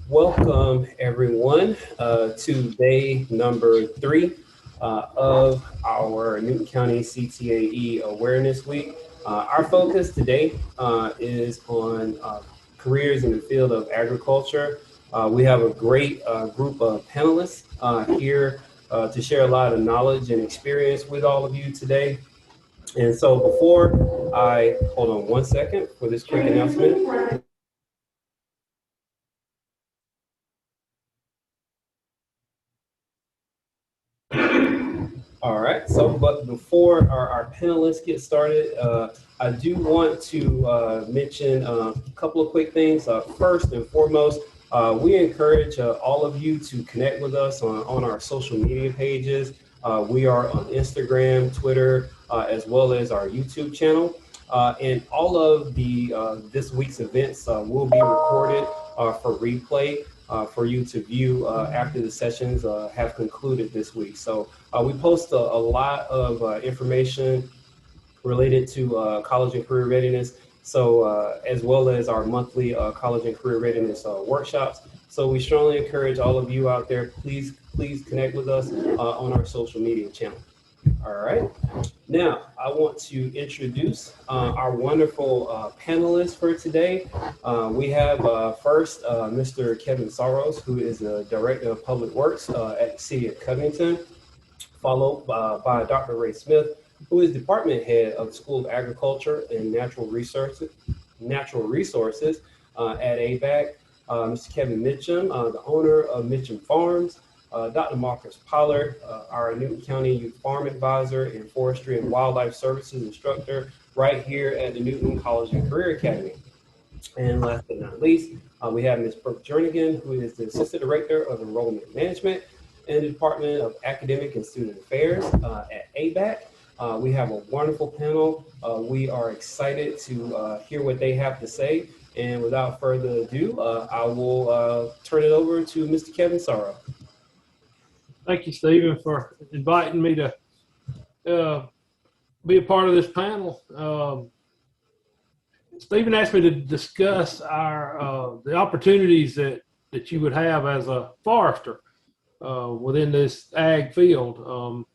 Welcome everyone to day number 3 of our Newton County CTAE Awareness Week. Our focus today is on careers in the field of agriculture. We have a great group of panelists here to share a lot of knowledge and experience with all of you today. And so before hold on one second for this quick announcement. All right, so but before our panelists get started, I do want to mention a couple of quick things. First and foremost, we encourage all of you to connect with us on our social media pages. We are on Instagram, Twitter, as well as our YouTube channel. And all of the this week's events will be recorded for replay for you to view after the sessions have concluded this week. So we post a lot of information related to college and career readiness, so as well as our monthly college and career readiness workshops. So we strongly encourage all of you out there, please connect with us on our social media channel. All right. Now, I want to introduce our wonderful panelists for today. We have first Mr. Kevin Saros, who is the Director of Public Works at the City of Covington, followed by Dr. Ray Smith, who is Department Head of the School of Agriculture and Natural Resources at Abec. Mr. Kevin Mitchum, the owner of Mitchum Farms. Dr. Marcus Pollard, our Newton County Youth Farm Advisor and Forestry and Wildlife Services instructor right here at the Newton College and Career Academy. And last but not least, we have Ms. Brooke Jernigan, who is the Assistant Director of Enrollment Management in the Department of Academic and Student Affairs at Abec. We have a wonderful panel. We are excited to hear what they have to say. And without further ado, I will turn it over to Mr. Kevin Saros. Thank you, Stephen, for inviting me to be a part of this panel. Stephen asked me to discuss the opportunities that you would have as a forester within this ag field.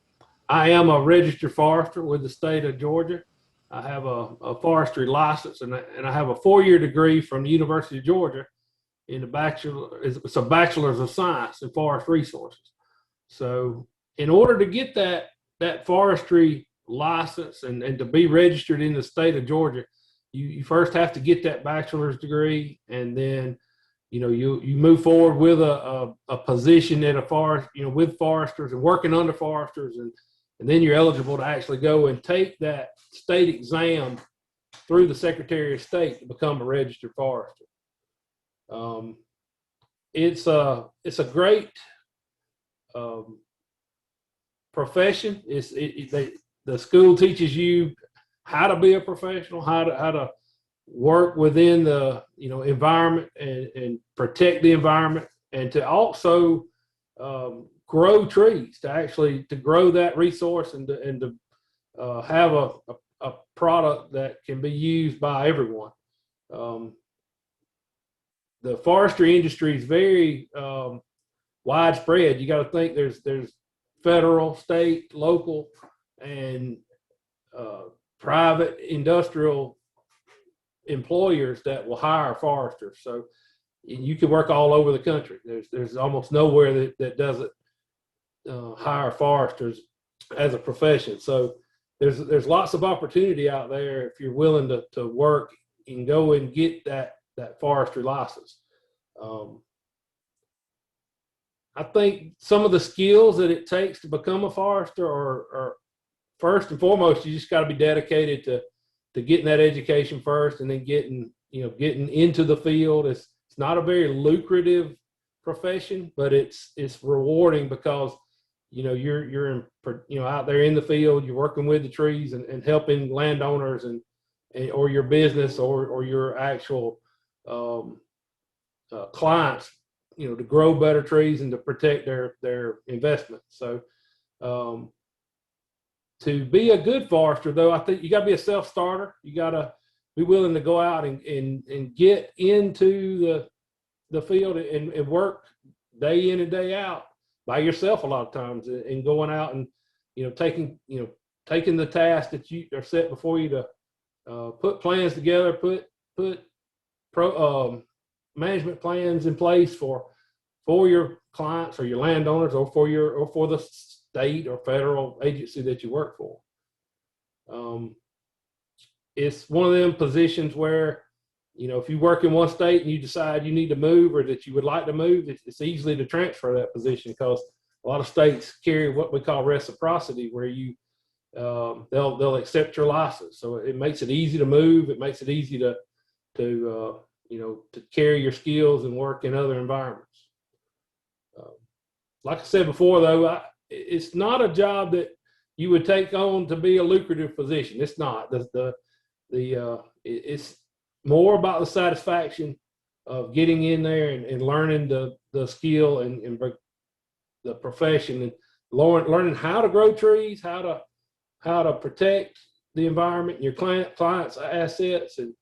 I am a registered forester with the state of Georgia. I have a forestry license, and I have a 4-year degree from the University of Georgia in it's a bachelor's of science in forest resources. So in order to get that forestry license and to be registered in the state of Georgia, you first have to get that bachelor's degree, and then you move forward with a position at a forest, with foresters and working under foresters, and then you're eligible to actually go and take that state exam through the Secretary of State to become a registered forester. It's a great profession. The school teaches you how to be a professional, how to work within the environment and protect the environment, and to also grow trees, to grow that resource and to have a product that can be used by everyone. The forestry industry is very widespread. You got to think there's federal, state, local, and private industrial employers that will hire foresters. So you can work all over the country. There's almost nowhere that doesn't hire foresters as a profession. So there's lots of opportunity out there if you're willing to work and go and get that forestry license. I think some of the skills that it takes to become a forester are first and foremost, you just got to be dedicated to getting that education first, and then getting into the field. It's not a very lucrative profession, but it's rewarding because you're out there in the field, you're working with the trees and helping landowners and or your business or your actual clients, to grow better trees and to protect their investment. So to be a good forester, though, I think you got to be a self-starter. You got to be willing to go out and get into the field and work day in and day out by yourself a lot of times, and going out and taking the tasks that you are set before you to put plans together, put management plans in place for your clients or your landowners, or for the state or federal agency that you work for. It's one of them positions where, if you work in one state and you decide you need to move, or that you would like to move, it's easily to transfer that position, because a lot of states carry what we call reciprocity, where they'll accept your license. So it makes it easy to move. It makes it easy to carry your skills and work in other environments. Like I said before, though, it's not a job that you would take on to be a lucrative position. It's not. It's more about the satisfaction of getting in there and learning the skill and the profession, and learning how to grow trees, how to protect the environment and your clients' assets. And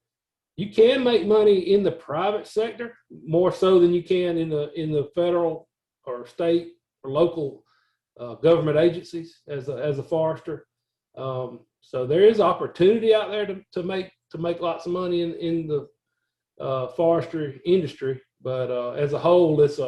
you can make money in the private sector more so than you can in the federal or state or local government agencies as a forester. So there is opportunity out there to make lots of money in the forestry industry, but as a whole, it's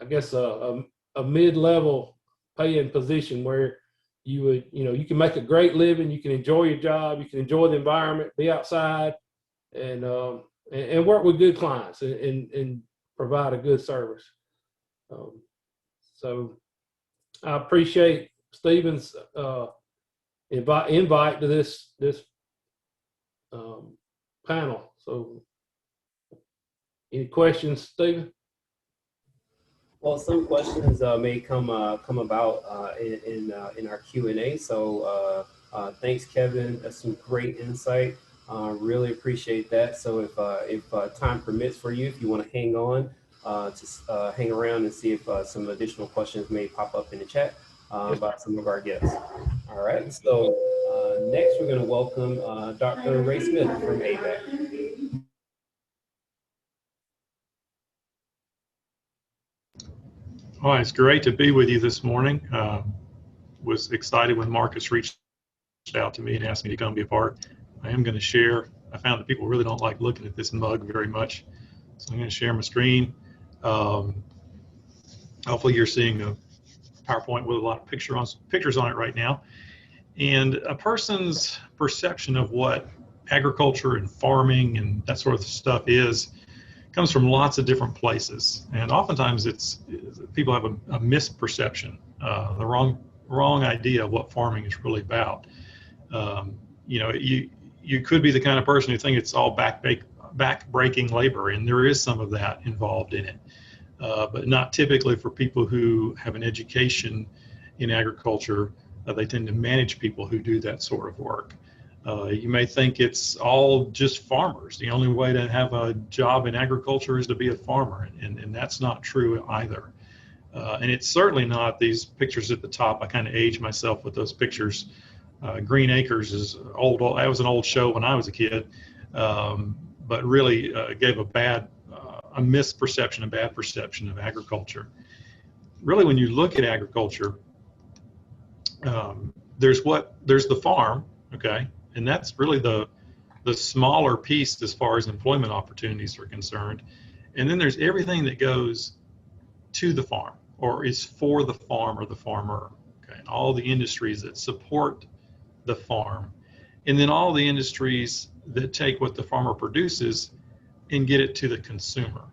I guess a mid-level paying position where you can make a great living, you can enjoy your job, you can enjoy the environment, be outside, and work with good clients and provide a good service. So I appreciate Stephen's invite to this panel. So any questions, Stephen? Well, some questions may come about in our Q&A. So thanks, Kevin. That's some great insight. Really appreciate that. So if time permits for you, if you want to hang on, hang around and see if some additional questions may pop up in the chat about some of our guests. All right. So next, we're going to welcome Dr. Ray Smith from Abec. Oh, it's great to be with you this morning. Was excited when Marcus reached out to me and asked me to come be a part. I am going to share. I found that people really don't like looking at this mug very much, so I'm going to share my screen. Hopefully you're seeing a PowerPoint with a lot of pictures on it right now. And a person's perception of what agriculture and farming and that sort of stuff comes from lots of different places, and oftentimes people have a misperception, the wrong idea of what farming is really about. You could be the kind of person who thinks it's all back-breaking labor, and there is some of that involved in it, but not typically for people who have an education in agriculture. They tend to manage people who do that sort of work. You may think it's all just farmers. The only way to have a job in agriculture is to be a farmer, and that's not true either. And it's certainly not these pictures at the top. I kind of age myself with those pictures. Green Acres is old. That was an old show when I was a kid, but really gave a misperception, a bad perception of agriculture. Really, when you look at agriculture, there's the farm, okay? And that's really the smaller piece as far as employment opportunities are concerned. And then there's everything that goes to the farm or is for the farm or the farmer, okay? And all the industries that support the farm. And then all the industries that take what the farmer produces and get it to the consumer.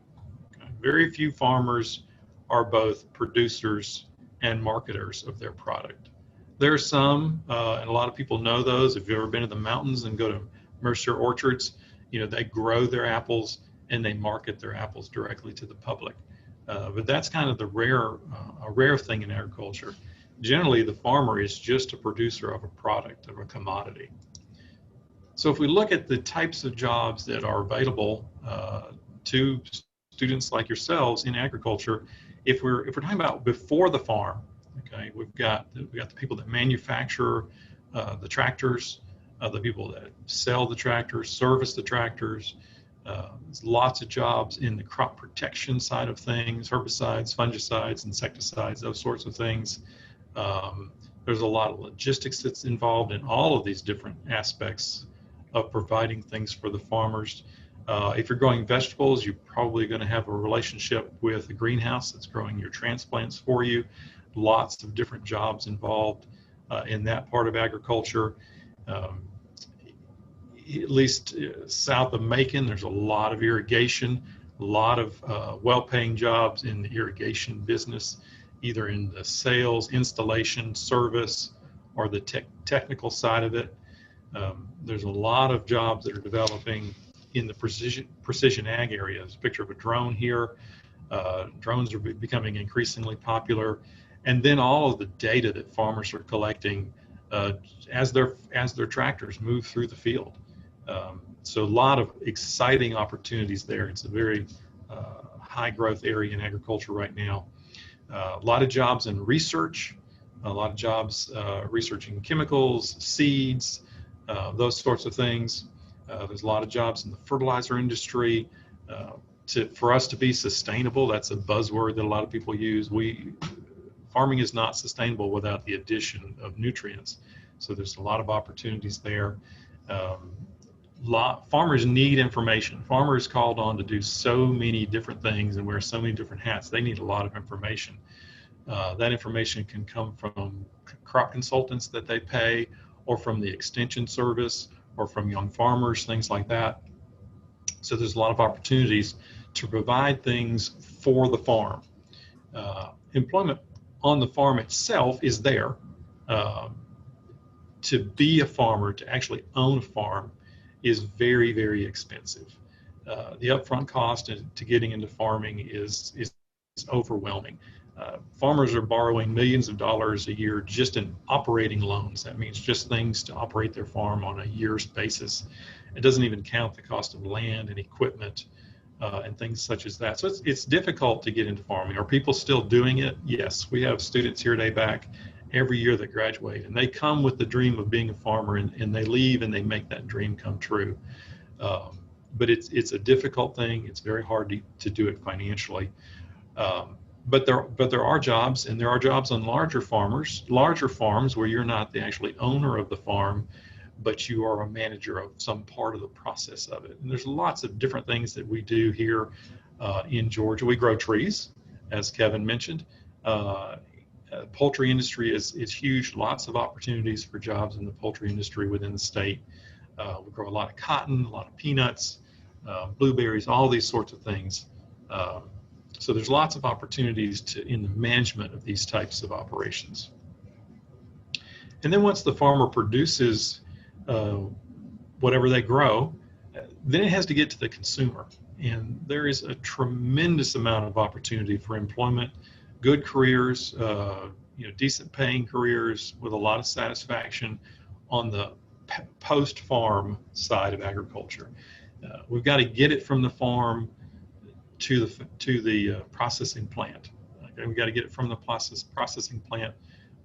Okay? Very few farmers are both producers and marketers of their product. There are some, and a lot of people know those. If you've ever been to the mountains and go to Mercer Orchards, they grow their apples and they market their apples directly to the public. But that's kind of a rare thing in agriculture. Generally, the farmer is just a producer of a product, of a commodity. So if we look at the types of jobs that are available to students like yourselves in agriculture, if we're talking about before the farm, okay, we've got the people that manufacture the tractors, the people that sell the tractors, service the tractors, There's lots of jobs in the crop protection side of things, herbicides, fungicides, insecticides, those sorts of things. There's a lot of logistics that's involved in all of these different aspects of providing things for the farmers. If you're growing vegetables, you're probably going to have a relationship with a greenhouse that's growing your transplants for you. Lots of different jobs involved in that part of agriculture. At least south of Macon, there's a lot of irrigation, a lot of well-paying jobs in the irrigation business, either in the sales, installation, service, or the technical side of it. There's a lot of jobs that are developing in the precision ag area. There's a picture of a drone here. Drones are becoming increasingly popular. And then all of the data that farmers are collecting as their tractors move through the field. So a lot of exciting opportunities there. It's a very high growth area in agriculture right now. A lot of jobs in research, a lot of jobs researching chemicals, seeds, those sorts of things. There's a lot of jobs in the fertilizer industry. For us to be sustainable, that's a buzzword that a lot of people use. Farming is not sustainable without the addition of nutrients. So there's a lot of opportunities there. Farmers need information. Farmers called on to do so many different things and wear so many different hats. They need a lot of information. That information can come from crop consultants that they pay, or from the extension service, or from young farmers, things like that. So there's a lot of opportunities to provide things for the farm. Employment on the farm itself is there. To be a farmer, to actually own a farm, is very, very expensive. The upfront cost to getting into farming is overwhelming. Farmers are borrowing millions of dollars a year just in operating loans. That means just things to operate their farm on a year's basis. It doesn't even count the cost of land and equipment and things such as that. So it's difficult to get into farming. Are people still doing it? Yes, we have students here at Abac every year that graduate, and they come with the dream of being a farmer, and they leave and they make that dream come true. But it's a difficult thing. It's very hard to do it financially. But there are jobs, and there are jobs on larger farms where you're not the actually owner of the farm, but you are a manager of some part of the process of it. And there's lots of different things that we do here in Georgia. We grow trees, as Kevin mentioned. Poultry industry is huge. Lots of opportunities for jobs in the poultry industry within the state. We grow a lot of cotton, a lot of peanuts, blueberries, all these sorts of things. So there's lots of opportunities in the management of these types of operations. And then once the farmer produces whatever they grow, then it has to get to the consumer. And there is a tremendous amount of opportunity for employment, good careers, decent paying careers with a lot of satisfaction on the post-farm side of agriculture. We've got to get it from the farm to the processing plant. Okay, we got to get it from the processing plant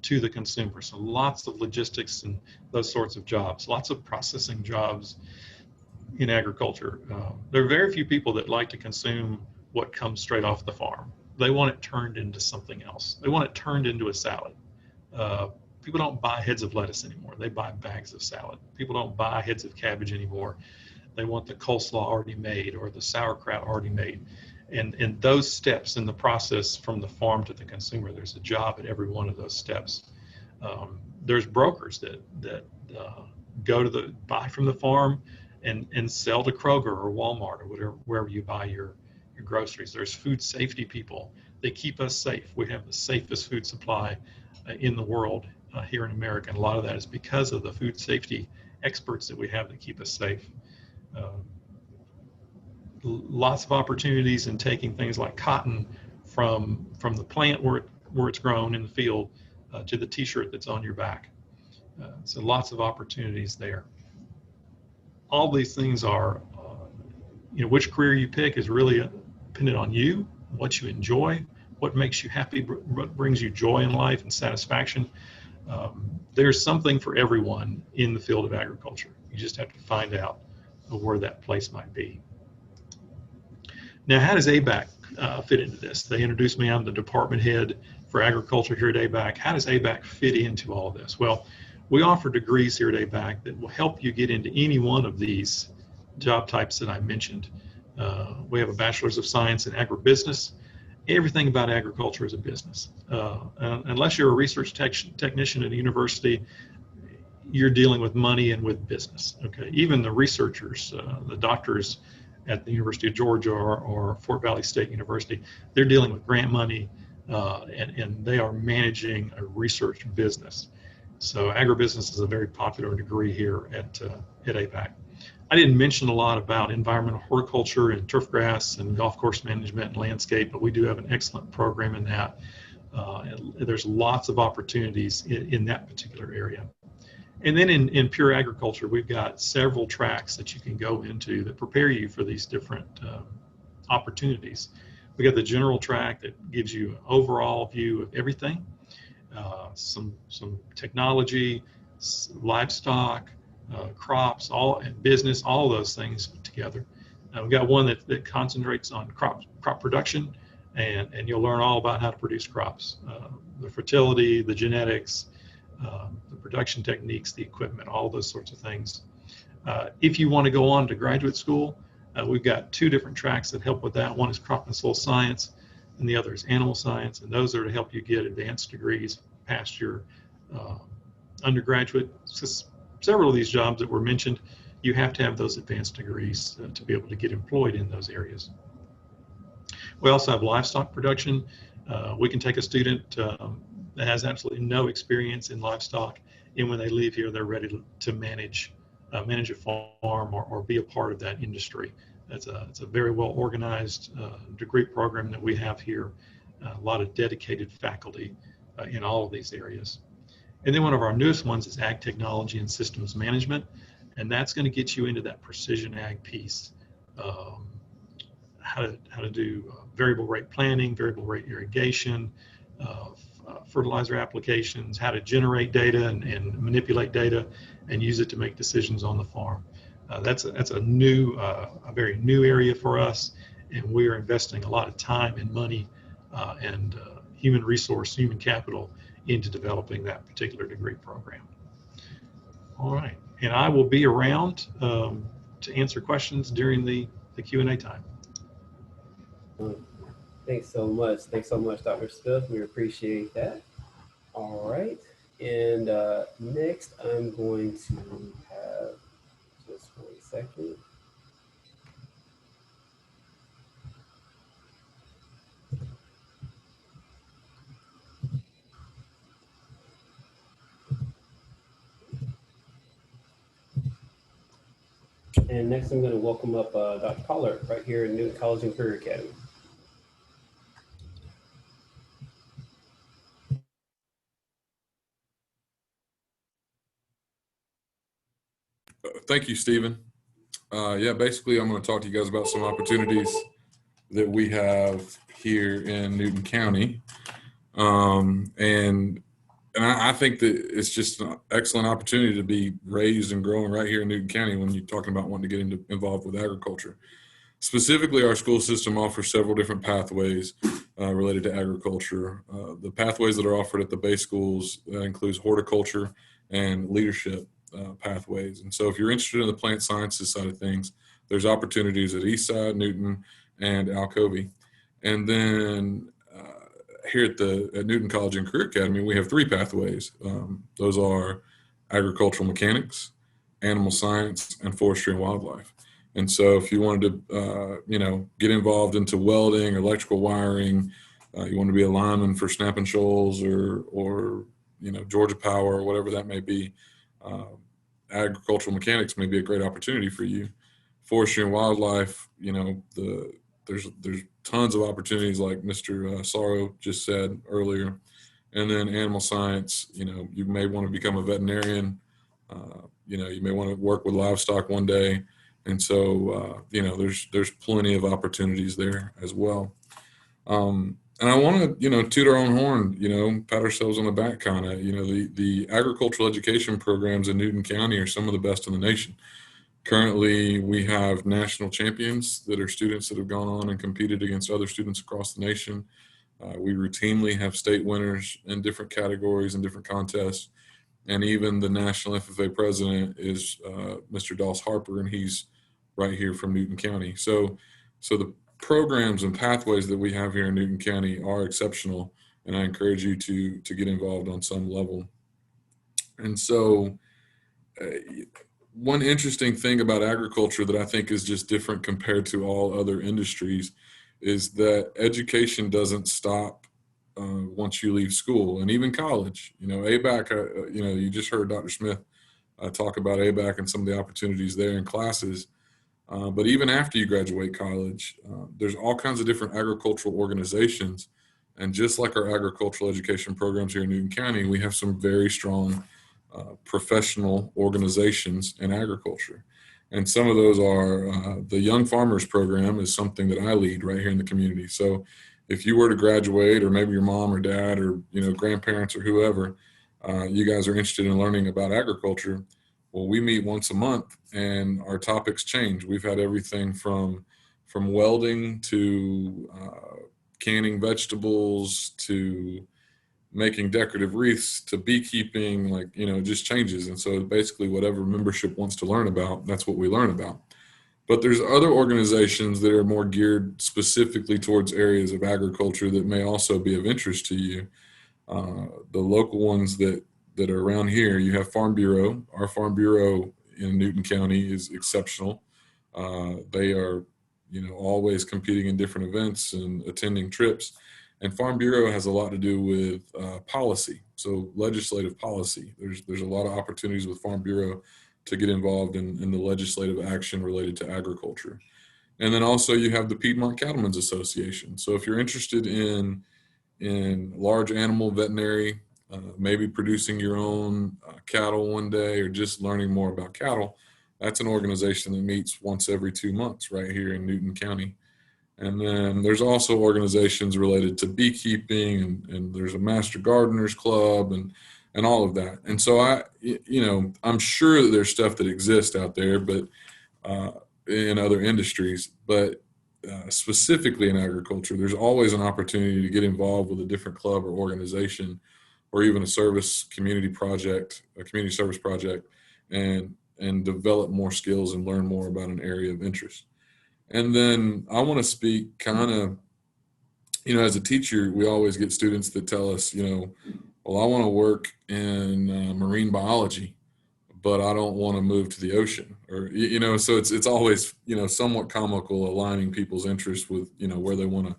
to the consumer. So lots of logistics and those sorts of jobs, lots of processing jobs in agriculture. There are very few people that like to consume what comes straight off the farm. They want it turned into something else. They want it turned into a salad. People don't buy heads of lettuce anymore. They buy bags of salad. People don't buy heads of cabbage anymore. They want the coleslaw already made or the sauerkraut already made. And those steps in the process from the farm to the consumer, there's a job at every one of those steps. There's brokers that go to buy from the farm and sell to Kroger or Walmart or wherever you buy your groceries. There's food safety people. They keep us safe. We have the safest food supply in the world here in America. And a lot of that is because of the food safety experts that we have that keep us safe. Lots of opportunities in taking things like cotton from the plant where it's grown in the field to the t-shirt that's on your back. So lots of opportunities there. All these things are, which career you pick is really dependent on you, what you enjoy, what makes you happy, what brings you joy in life and satisfaction. There's something for everyone in the field of agriculture. You just have to find out where that place might be. Now, how does Abac fit into this? They introduced me. I'm the department head for agriculture here at Abac. How does Abac fit into all of this? Well, we offer degrees here at Abac that will help you get into any one of these job types that I mentioned. We have a Bachelor's of Science in Agribusiness. Everything about agriculture is a business. Unless you're a research technician at a university, you're dealing with money and with business. Okay, even the researchers, the doctors at the University of Georgia or Fort Valley State University, they're dealing with grant money, and they are managing a research business. So agribusiness is a very popular degree here at Abac. I didn't mention a lot about environmental horticulture and turf grass and golf course management and landscape, but we do have an excellent program in that. And there's lots of opportunities in that particular area. And then in pure agriculture, we've got several tracks that you can go into that prepare you for these different opportunities. We got the general track that gives you an overall view of everything, some technology, livestock, crops, and business, all those things together. We've got one that concentrates on crop production, and you'll learn all about how to produce crops, the fertility, the genetics, the production techniques, the equipment, all those sorts of things. If you want to go on to graduate school, we've got two different tracks that help with that. One is crop and soil science, and the other is animal science, and those are to help you get advanced degrees past your undergraduate. Several of these jobs that were mentioned, you have to have those advanced degrees to be able to get employed in those areas. We also have livestock production. We can take a student that has absolutely no experience in livestock, and when they leave here, they're ready to manage a farm or be a part of that industry. It's a very well organized degree program that we have here. A lot of dedicated faculty in all of these areas. And then one of our newest ones is ag technology and systems management, and that's going to get you into that precision ag piece. How to do variable rate planning, variable rate irrigation, fertilizer applications, how to generate data and manipulate data and use it to make decisions on the farm. That's a very new area for us, and we're investing a lot of time and money and human capital into developing that particular degree program. All right, and I will be around to answer questions during the Q&A time. Thanks so much. Thanks so much, Dr. Smith. We appreciate that. All right, and next I'm going to have, just 1 second. And next I'm going to welcome up Dr. Pollard right here in Newton College and Career Academy. Thank you, Stephen. Yeah, basically I'm going to talk to you guys about some opportunities that we have here in Newton County. And I think that it's just an excellent opportunity to be raised and growing right here in Newton County when you're talking about wanting to get involved with agriculture. Specifically, our school system offers several different pathways related to agriculture. The pathways that are offered at the base schools includes horticulture and leadership pathways. And so if you're interested in the plant sciences side of things, there's opportunities at Eastside, Newton, and Alcovey. And then here at Newton College and Career Academy, we have three pathways. Those are agricultural mechanics, animal science, and forestry and wildlife. And so if you wanted to, get involved into welding, electrical wiring, you want to be a lineman for Snap and Shoals or Georgia Power or whatever that may be, agricultural mechanics may be a great opportunity for you. Forestry and wildlife, there's tons of opportunities like Mr. Sorrow just said earlier. And then animal science, you may want to become a veterinarian. You may want to work with livestock one day. And so, there's plenty of opportunities there as well. And I want to, toot our own horn, pat ourselves on the back kind of, the agricultural education programs in Newton County are some of the best in the nation. Currently, we have national champions that are students that have gone on and competed against other students across the nation. We routinely have state winners in different categories and different contests. And even the national FFA president is Mr. Doss Harper, and he's right here from Newton County. So the programs and pathways that we have here in Newton County are exceptional, and I encourage you to get involved on some level. And so one interesting thing about agriculture that I think is just different compared to all other industries is that education doesn't stop once you leave school, and even college. Abac, you just heard Dr. Smith talk about Abac and some of the opportunities there in classes. But even after you graduate college, there's all kinds of different agricultural organizations. And just like our agricultural education programs here in Newton County, we have some very strong professional organizations in agriculture. And some of those are the Young Farmers Program is something that I lead right here in the community. So if you were to graduate, or maybe your mom or dad or grandparents or whoever, you guys are interested in learning about agriculture, well, we meet once a month and our topics change. We've had everything from welding to canning vegetables to making decorative wreaths to beekeeping, it just changes. And so basically whatever membership wants to learn about, that's what we learn about. But there's other organizations that are more geared specifically towards areas of agriculture that may also be of interest to you. The local ones that are around here, you have Farm Bureau. Our Farm Bureau in Newton County is exceptional. They are, always competing in different events and attending trips. And Farm Bureau has a lot to do with policy, so legislative policy. There's a lot of opportunities with Farm Bureau to get involved in the legislative action related to agriculture. And then also you have the Piedmont Cattlemen's Association. So if you're interested in large animal veterinary, maybe producing your own cattle one day, or just learning more about cattle, that's an organization that meets once every 2 months right here in Newton County. And then there's also organizations related to beekeeping, and there's a Master Gardeners Club and all of that. And so I'm sure that there's stuff that exists out there, but in other industries, but specifically in agriculture, there's always an opportunity to get involved with a different club or organization, or even a community service project, and develop more skills and learn more about an area of interest. And then I want to speak kind of, as a teacher, we always get students that tell us, well, I want to work in marine biology, but I don't want to move to the ocean, or, so it's always, somewhat comical aligning people's interests with, where they want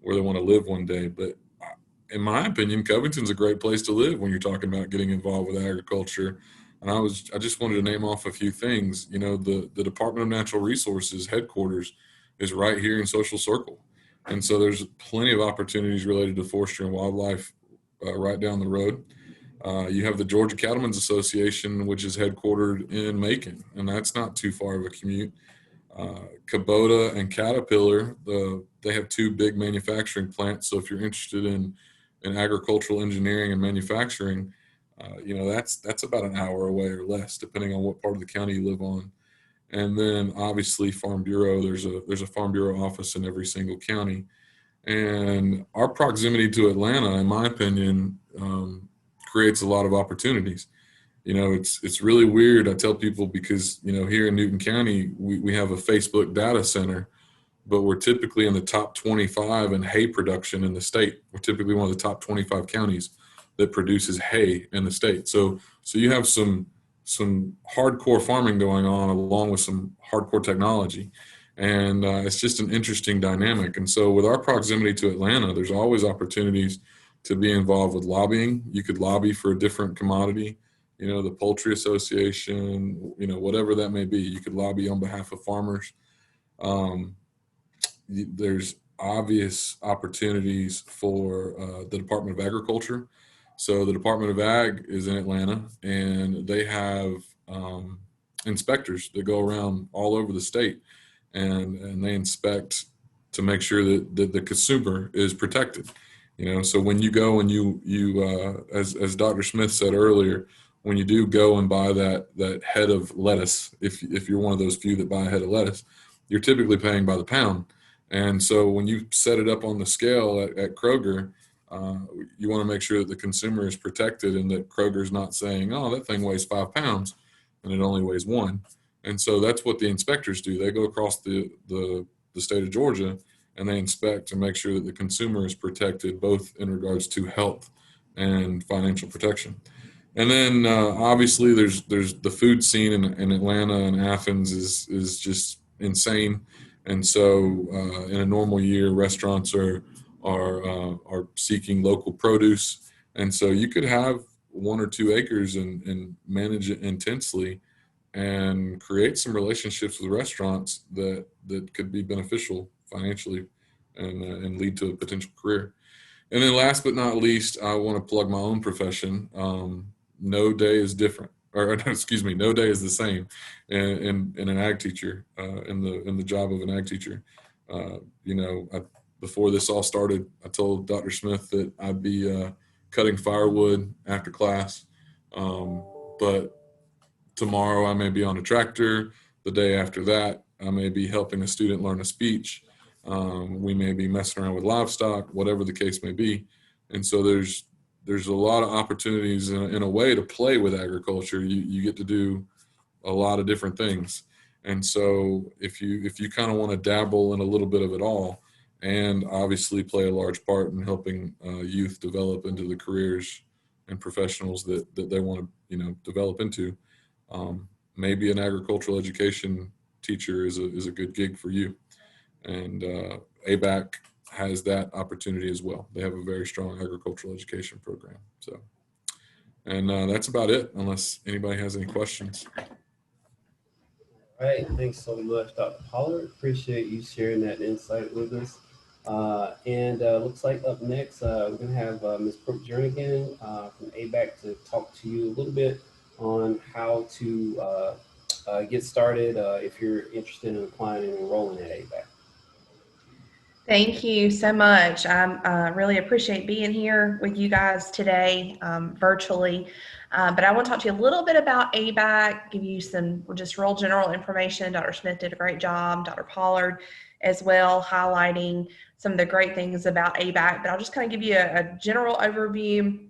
to live one day. But in my opinion, Covington's a great place to live when you're talking about getting involved with agriculture. And I just wanted to name off a few things. The Department of Natural Resources headquarters is right here in Social Circle. And so there's plenty of opportunities related to forestry and wildlife right down the road. You have the Georgia Cattlemen's Association, which is headquartered in Macon, and that's not too far of a commute. Kubota and Caterpillar, they have two big manufacturing plants. So if you're interested in agricultural engineering and manufacturing, that's about an hour away or less, depending on what part of the county you live on. And then obviously Farm Bureau, there's a Farm Bureau office in every single county. And our proximity to Atlanta, in my opinion, creates a lot of opportunities. It's really weird, I tell people, because, here in Newton County, we have a Facebook data center, but we're typically in the top 25 in hay production in the state. We're typically one of the top 25 counties that produces hay in the state. So you have some hardcore farming going on along with some hardcore technology. And it's just an interesting dynamic. And so with our proximity to Atlanta, there's always opportunities to be involved with lobbying. You could lobby for a different commodity, the Poultry Association, whatever that may be. You could lobby on behalf of farmers. There's obvious opportunities for the Department of Agriculture. So the Department of Ag is in Atlanta, and they have inspectors that go around all over the state, and they inspect to make sure that the consumer is protected. So when you go and you as Dr. Smith said earlier, when you do go and buy that head of lettuce, if you're one of those few that buy a head of lettuce, you're typically paying by the pound. And so when you set it up on the scale at Kroger, you want to make sure that the consumer is protected and that Kroger's not saying, oh, that thing weighs 5 pounds and it only weighs 1. And so that's what the inspectors do. They go across the state of Georgia and they inspect to make sure that the consumer is protected, both in regards to health and financial protection. And then obviously there's the food scene in Atlanta and Athens is just insane. And so in a normal year, restaurants are seeking local produce. And so you could have 1 or 2 acres and manage it intensely and create some relationships with restaurants that could be beneficial financially and lead to a potential career. And then last but not least, I want to plug my own profession. No day is different, or excuse me, no day is the same in an ag teacher, in the job of an ag teacher. Before this all started, I told Dr. Smith that I'd be cutting firewood after class, but tomorrow I may be on a tractor. The day after that, I may be helping a student learn a speech. We may be messing around with livestock, whatever the case may be. And so there's a lot of opportunities in a way to play with agriculture. You get to do a lot of different things. And so if you kind of want to dabble in a little bit of it all, and obviously play a large part in helping youth develop into the careers and professionals that they want to develop into, maybe an agricultural education teacher is a good gig for you. And Abac has that opportunity as well. They have a very strong agricultural education program. So, and that's about it, unless anybody has any questions. All right, thanks so much, Dr. Pollard. Appreciate you sharing that insight with us. And looks like up next, we're going to have Ms. Brooke Jernigan from Abec to talk to you a little bit on how to get started if you're interested in applying and enrolling at Abec. Thank you so much. I really appreciate being here with you guys today virtually. But I want to talk to you a little bit about Abec, give you some just real general information. Dr. Smith did a great job, Dr. Pollard as well, highlighting some of the great things about Abec. But I'll just kind of give you a general overview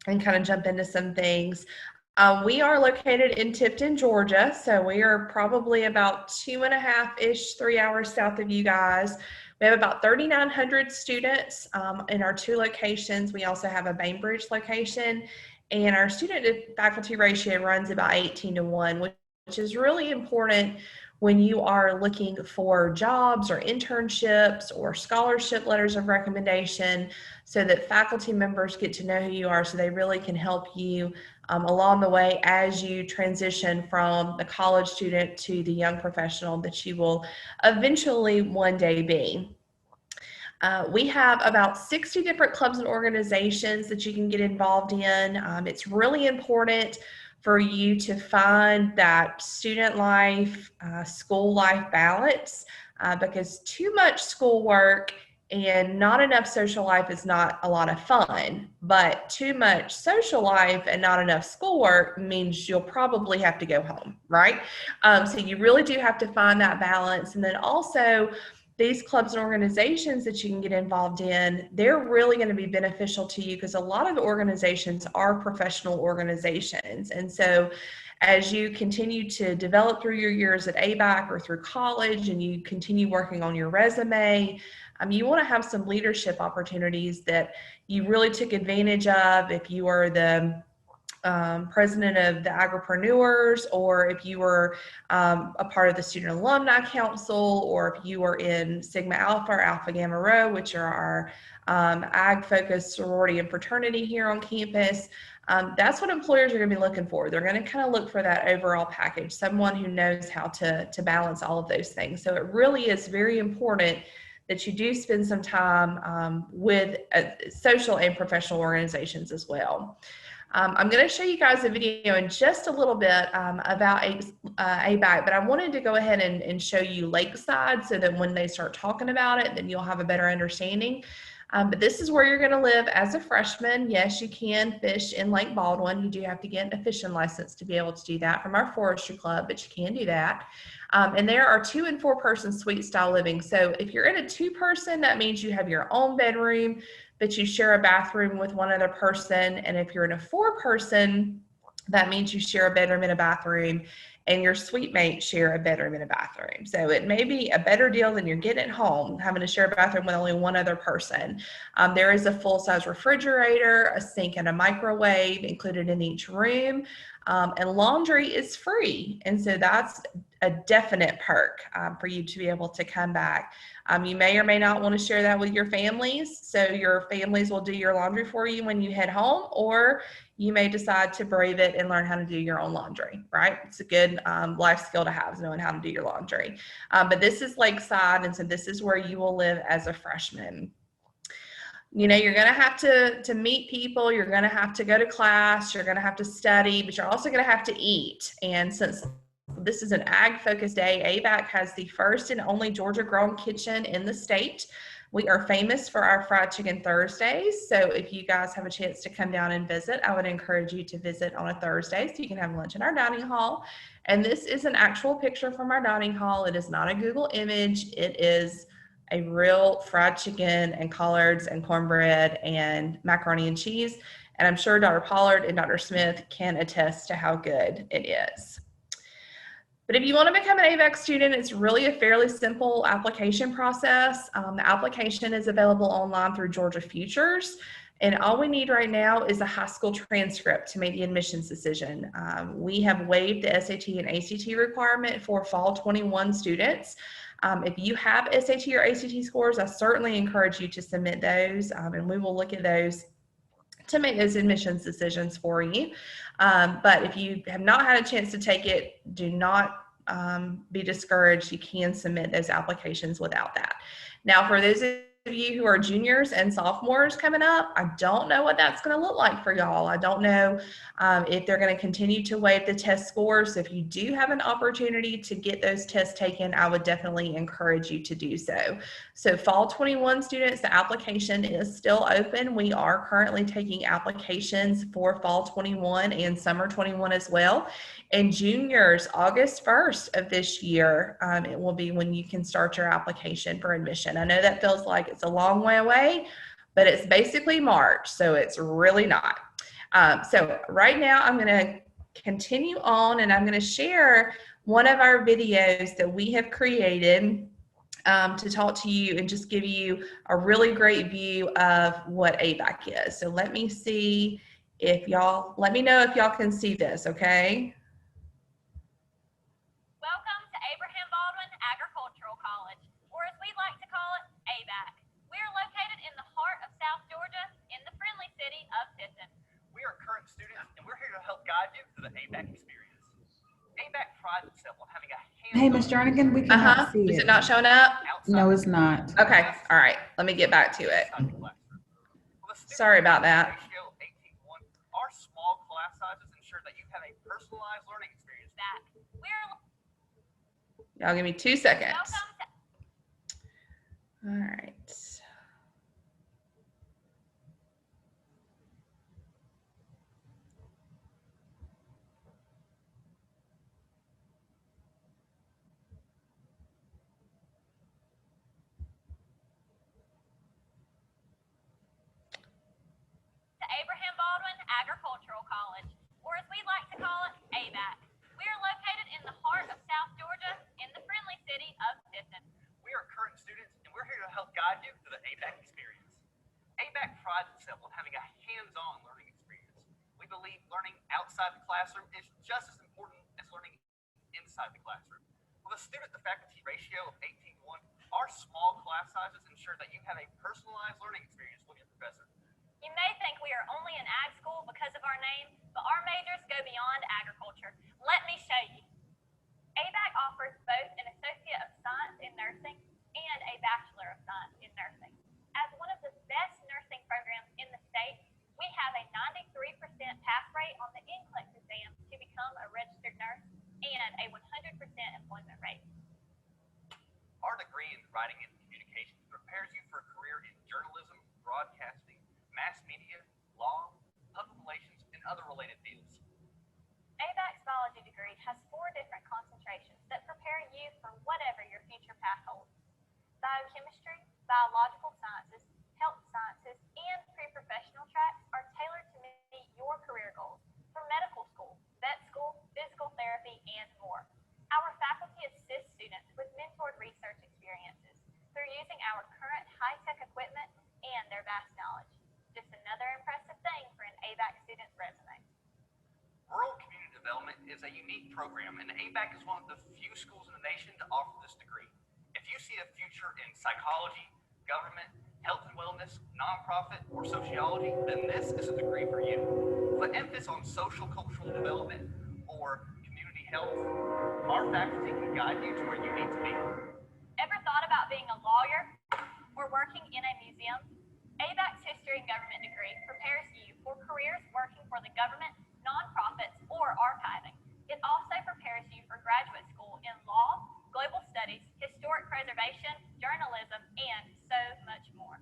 and kind of jump into some things. We are located in Tifton, Georgia, so we are probably about 2.5-ish, 3 hours south of you guys. We have about 3,900 students in our 2 locations. We also have a Bainbridge location, and our student to faculty ratio runs about 18-to-1, which is really important when you are looking for jobs or internships or scholarship letters of recommendation, so that faculty members get to know who you are, so they really can help you along the way as you transition from the college student to the young professional that you will eventually one day be. We have about 60 different clubs and organizations that you can get involved in. It's really important for you to find that student life, school life balance, because too much schoolwork and not enough social life is not a lot of fun, but too much social life and not enough schoolwork means you'll probably have to go home, right? So you really do have to find that balance. And then also, these clubs and organizations that you can get involved in, they're really going to be beneficial to you because a lot of organizations are professional organizations. And so as you continue to develop through your years at Abac or through college and you continue working on your resume, you want to have some leadership opportunities that you really took advantage of if you are the president of the agripreneurs, or if you were a part of the student alumni council, or if you were in Sigma Alpha or Alpha Gamma Rho, which are our ag focused sorority and fraternity here on campus. That's what employers are going to be looking for. They're going to kind of look for that overall package, someone who knows how to balance all of those things. So it really is very important that you do spend some time with social and professional organizations as well. I'm going to show you guys a video in just a little bit about Abac, but I wanted to go ahead and show you Lakeside so that when they start talking about it, then you'll have a better understanding. But this is where you're going to live as a freshman. Yes, you can fish in Lake Baldwin. You do have to get a fishing license to be able to do that from our forestry club, but you can do that. And there are 2- and 4-person suite style living. So if you're in a 2-person, that means you have your own bedroom, but you share a bathroom with one other person. And if you're in a 4-person, that means you share a bedroom and a bathroom, and your suite mates share a bedroom and a bathroom. So it may be a better deal than you're getting at home, having to share a bathroom with only one other person. There is a full-size refrigerator, a sink, and a microwave included in each room. And laundry is free. And so that's a definite perk for you to be able to come back. You may or may not want to share that with your families. So your families will do your laundry for you when you head home, or you may decide to brave it and learn how to do your own laundry, right? It's a good life skill to have, knowing how to do your laundry. But this is Lakeside, and so this is where you will live as a freshman. You know, you're going to have to meet people, you're going to have to go to class, you're going to have to study, but you're also going to have to eat. And since this is an ag-focused day, Abac has the first and only Georgia-grown kitchen in the state. We are famous for our fried chicken Thursdays. So if you guys have a chance to come down and visit, I would encourage you to visit on a Thursday so you can have lunch in our dining hall. And this is an actual picture from our dining hall. It is not a Google image. It is a real fried chicken and collards and cornbread and macaroni and cheese. And I'm sure Dr. Pollard and Dr. Smith can attest to how good it is. But if you want to become an Abec student, it's really a fairly simple application process. The application is available online through Georgia Futures. And all we need right now is a high school transcript to make the admissions decision. We have waived the SAT and ACT requirement for fall 21 students. If you have SAT or ACT scores, I certainly encourage you to submit those, and we will look at those to make those admissions decisions for you. But if you have not had a chance to take it, do not be discouraged. You can submit those applications without that. Now, for those of you who are juniors and sophomores coming up, I don't know what that's going to look like for y'all. I don't know if they're going to continue to waive the test scores. So if you do have an opportunity to get those tests taken, I would definitely encourage you to do so. So fall 21 students, the application is still open. We are currently taking applications for fall 21 and summer 21 as well. And juniors, August 1st of this year, it will be when you can start your application for admission. I know that feels like it's a long way away, but it's basically March, so it's really not. So right now I'm going to continue on, and I'm going to share one of our videos that we have created to talk to you and just give you a really great view of what Abac is. So let me see if y'all, let me know if y'all can see this, okay? Welcome to Abraham Baldwin Agricultural College, or as we like to call it, Abac. We are located in the heart of South Georgia, in the friendly city of Tiffin. We are current students, and we're here to help guide you through the Abac experience. Abac prides itself on having a Hey, Ms. Jernigan, we cannot see Is it. it not showing up? No, it's not. Okay, all right. Let me get back to it. Sorry about that. Our small class sizes ensure that you have a personalized learning experience. Y'all give me 2 seconds. Welcome to All right. Abraham Baldwin Agricultural College, or as we like to call it, Abac. We are located in the heart of South Georgia, in the friendly city of Tiffin. We are current students, and we're here to help guide you through the Abac experience. Abac prides itself on having a hands-on learning experience. We believe learning outside the classroom is just as important as learning inside the classroom. With a student-to-faculty ratio of 18:1, our small class sizes ensure that you have a personalized learning experience with your professor. You may think we are only an ag school because of our name, but our majors go beyond agriculture. Let me show you. Abac offers both an Associate of Science in Nursing and a Bachelor of Science in Nursing. As one of the best nursing programs in the state, we have a 93% pass rate on the NCLEX exam to become a registered nurse and a 100% employment rate. Our degree in writing and communications prepares you for a career in journalism, degree has 4 different concentrations that prepare you for whatever your future path holds. Biochemistry, biological sciences, health sciences, and pre-professional tracks are tailored to meet your career goals for medical school, vet school, physical therapy, and more. Our faculty assist students with mentored research experiences through using our current high-tech equipment and their vast knowledge. Just another impressive thing for an Abac student's resume. Rural Community Development is a unique program, and Abac is one of the few schools in the nation to offer this degree. If you see a future in psychology, government, health and wellness, nonprofit, or sociology, then this is a degree for you. With an emphasis on social cultural development or community health, our faculty can guide you to where you need to be. Ever thought about being a lawyer or working in a museum? Abac's History and Government degree prepares you for careers working for the government, nonprofits, or archiving. It also prepares you for graduate school in law, global studies, historic preservation, journalism, and so much more.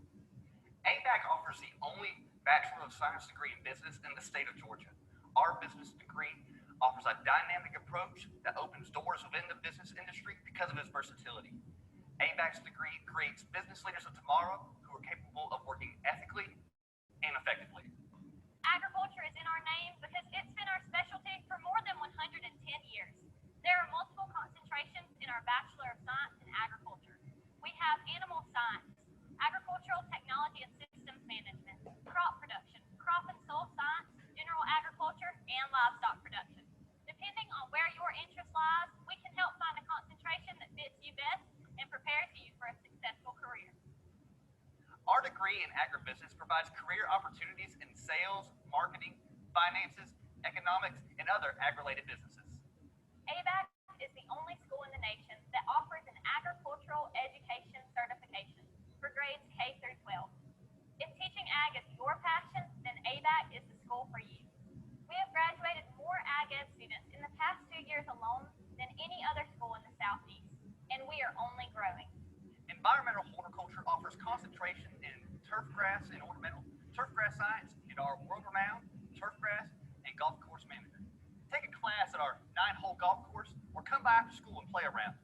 Abac offers the only Bachelor of Science degree in business in the state of Georgia. Our business degree offers a dynamic approach that opens doors within the business industry because of its versatility. Abac's degree creates business leaders of tomorrow who are capable of working ethically and effectively. Agriculture is in our name because it's been our specialty for more than 110 years. There are multiple concentrations in our Bachelor of Science in Agriculture. We have animal science, agricultural technology and systems management, crop production, crop and soil science, general agriculture, and livestock production. Depending on where your interest lies, we can help find a concentration that fits you best and prepares you for a successful career. Our degree in agribusiness provides career opportunities in sales, marketing, finances, economics, and other ag-related businesses. Abac is the only school in the nation that offers an agricultural education certification for grades K through 12. If teaching ag is your passion, then Abac is the school for you. We have graduated more ag ed students in the past 2 years alone than any other school in the Southeast, and we are only growing. Environmental horticulture offers concentration in turfgrass and ornamental, turfgrass science, and our world-renowned turfgrass and golf course manager. Take a class at our 9-hole golf course or come by after school and play around.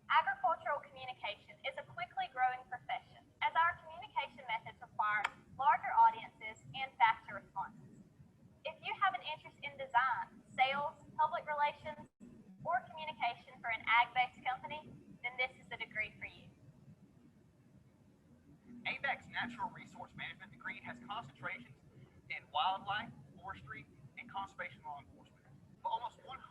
Agricultural communication is a quickly growing profession as our communication methods require larger audiences and faster responses. If you have an interest in design, sales, public relations, or communication for an ag-based company, then this is the degree for you. Abac's Natural Resource Management degree has concentrations in wildlife, forestry, and conservation law enforcement. For almost 100%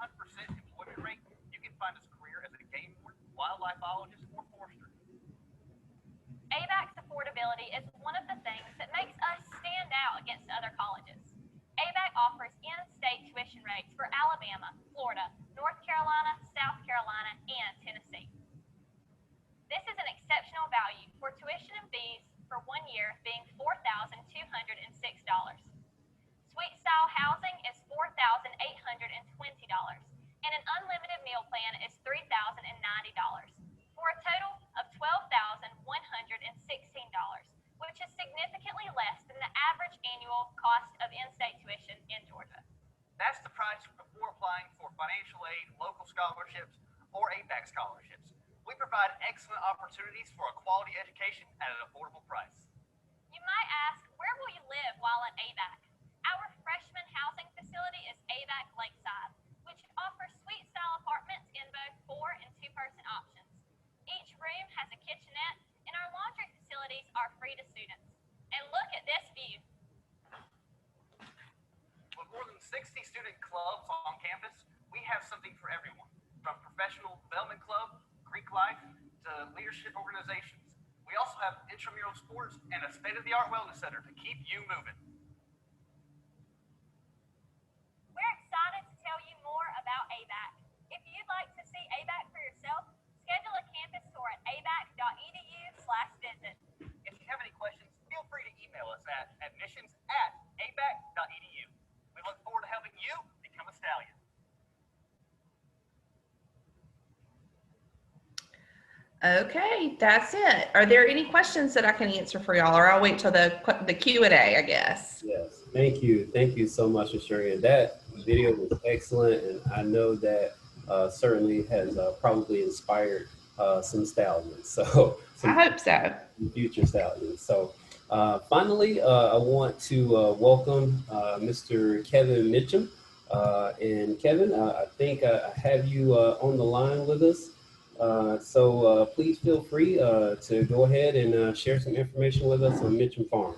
employment rate, you can find this career as a game warden, wildlife biologist, or forester. Abac's affordability is one of the things that makes us stand out against other colleges. Abac offers in-state tuition rates for Alabama, Florida, North Carolina, South Carolina, and Tennessee. This is an exceptional value for tuition and fees for 1 year being $4,206. Suite style housing is $4,820, and an unlimited meal plan is $3,090, for a total of $12,116, which is significantly less than the average annual cost of in-state tuition in Georgia. That's the price before applying for financial aid, local scholarships, or Abac scholarships. We provide excellent opportunities for a quality education at an affordable price. You might ask, where will you live while at Abac? Our freshman housing facility is Abac Lakeside, which offers suite-style apartments in both 4- and 2-person options. Each room has a kitchenette, and our laundry facilities are free to students. And look at this view. With more than 60 student clubs on campus, we have something for everyone, from professional development club, Greek life, to leadership organizations. We also have intramural sports and a state-of-the-art wellness center to keep you moving. We're excited to tell you more about Abac. If you'd like to see Abac for yourself, schedule a campus tour at abac.edu/visit. If you have any questions, feel free to email us at admissions@abac.edu. We look forward to helping you become a stallion. Okay, that's it. Are there any questions that I can answer for y'all, or I'll wait till the Q&A, I guess? Yes, thank you. Thank you so much for sharing. That video was excellent, and I know that certainly has probably inspired some stallions. So I some hope so. future stallions. So finally, I want to welcome Mr. Kevin Mitchum. And Kevin, I think I have you on the line with us. So please feel free to go ahead and share some information with us on Mitchum Farm.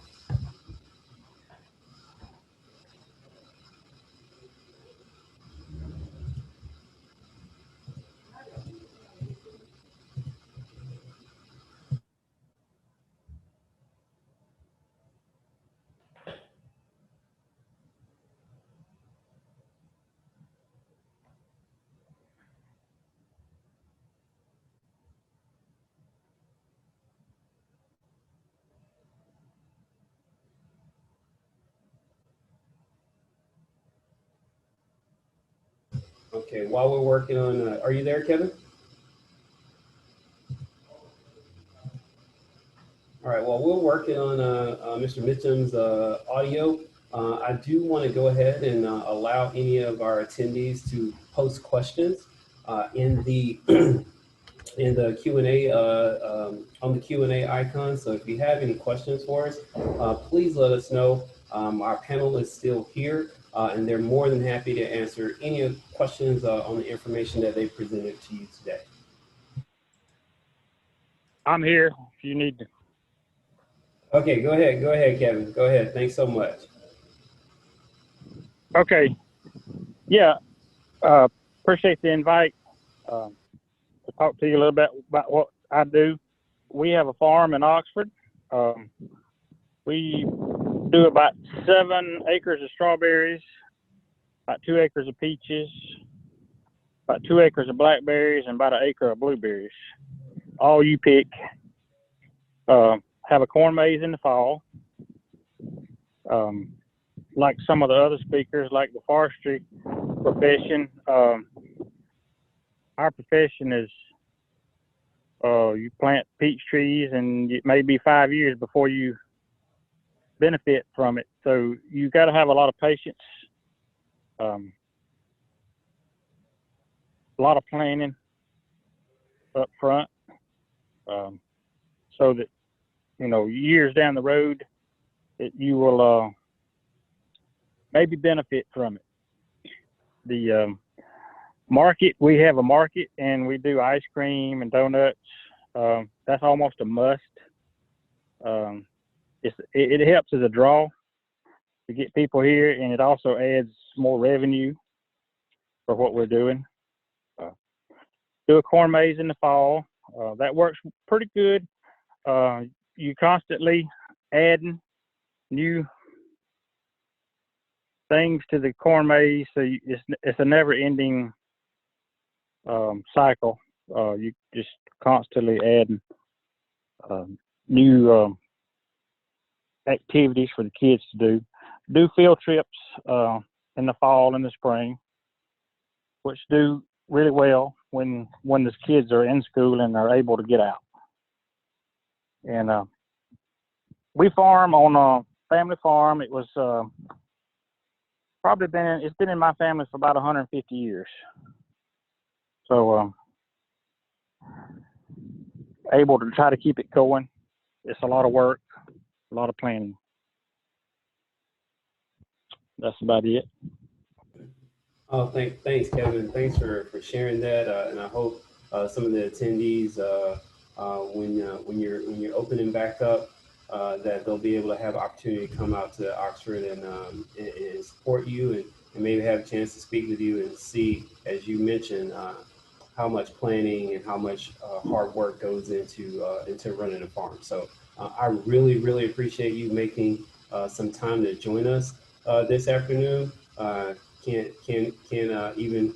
Okay, while we're working on, are you there, Kevin? All right, while we're working on Mr. Mitchum's audio, I do want to go ahead and allow any of our attendees to post questions in the in the Q&A on the Q&A icon. So if you have any questions for us, please let us know. Our panel is still here, and they're more than happy to answer any questions on the information that they presented to you today. I'm here if you need to. Okay, go ahead, Kevin. Go ahead. Thanks so much. Okay. Yeah. Appreciate the invite to talk to you a little bit about what I do. We have a farm in Oxford. We do about 7 acres of strawberries, about 2 acres of peaches, about 2 acres of blackberries, and about 1 acre of blueberries. All you pick. Have a corn maze in the fall. Like some of the other speakers, like the forestry profession, our profession is you plant peach trees, and it may be 5 years before you benefit from it. So you got to have a lot of patience, a lot of planning up front, so that years down the road that you will maybe benefit from it. The market, we have a market, and we do ice cream and donuts. That's almost a must. It helps as a draw to get people here, and it also adds more revenue for what we're doing. Do a corn maze in the fall. That works pretty good. You constantly adding new things to the corn maze, so it's a never-ending cycle. You just constantly adding new activities for the kids to do. Do field trips in the fall and the spring, which do really well when the kids are in school and are able to get out. And we farm on a family farm. It was it's been in my family for about 150 years. So able to try to keep it going. It's a lot of work, a lot of planning. That's about it. Oh, thanks, Kevin. Thanks for sharing that, and I hope some of the attendees, when you're opening back up, that they'll be able to have opportunity to come out to Oxford and support you, and maybe have a chance to speak with you and see, as you mentioned, how much planning and how much hard work goes into running a farm. So I really appreciate you making some time to join us this afternoon. Can't even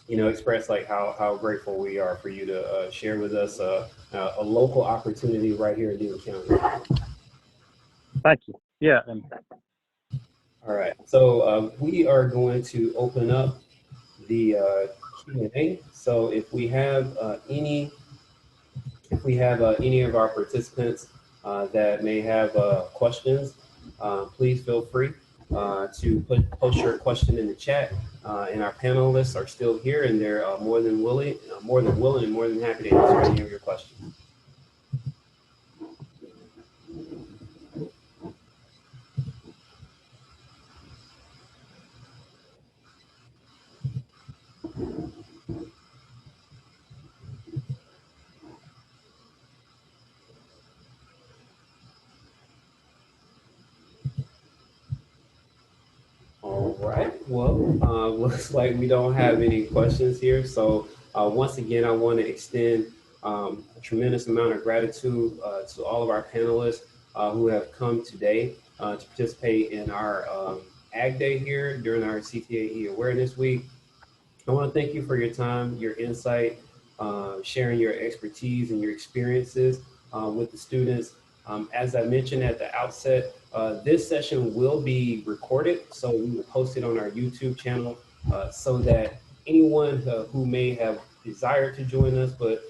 express like how grateful we are for you to share with us a local opportunity right here in Newton County. Thank you. Yeah. All right, so we are going to open up the Q&A. So if we have any we have any of our participants that may have questions, please feel free to post your question in the chat. And our panelists are still here, and they're more than willing and more than happy to answer any of your questions. All right. Well, looks like we don't have any questions here. So once again, I want to extend a tremendous amount of gratitude to all of our panelists who have come today to participate in our Ag Day here during our CTAE Awareness Week. I want to thank you for your time, your insight, sharing your expertise and your experiences with the students. As I mentioned at the outset, this session will be recorded, so we will post it on our YouTube channel so that anyone who may have desired to join us, but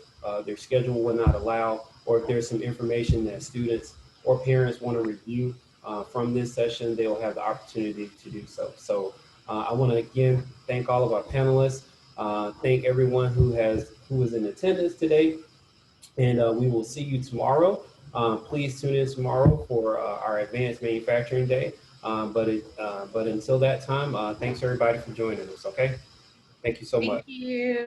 their schedule will not allow, or if there's some information that students or parents want to review from this session, they will have the opportunity to do so. So I want to again thank all of our panelists, thank everyone who was in attendance today, and we will see you tomorrow. Please tune in tomorrow for our Advanced Manufacturing Day. But until that time, thanks everybody for joining us. Okay, thank you so much. Thank you.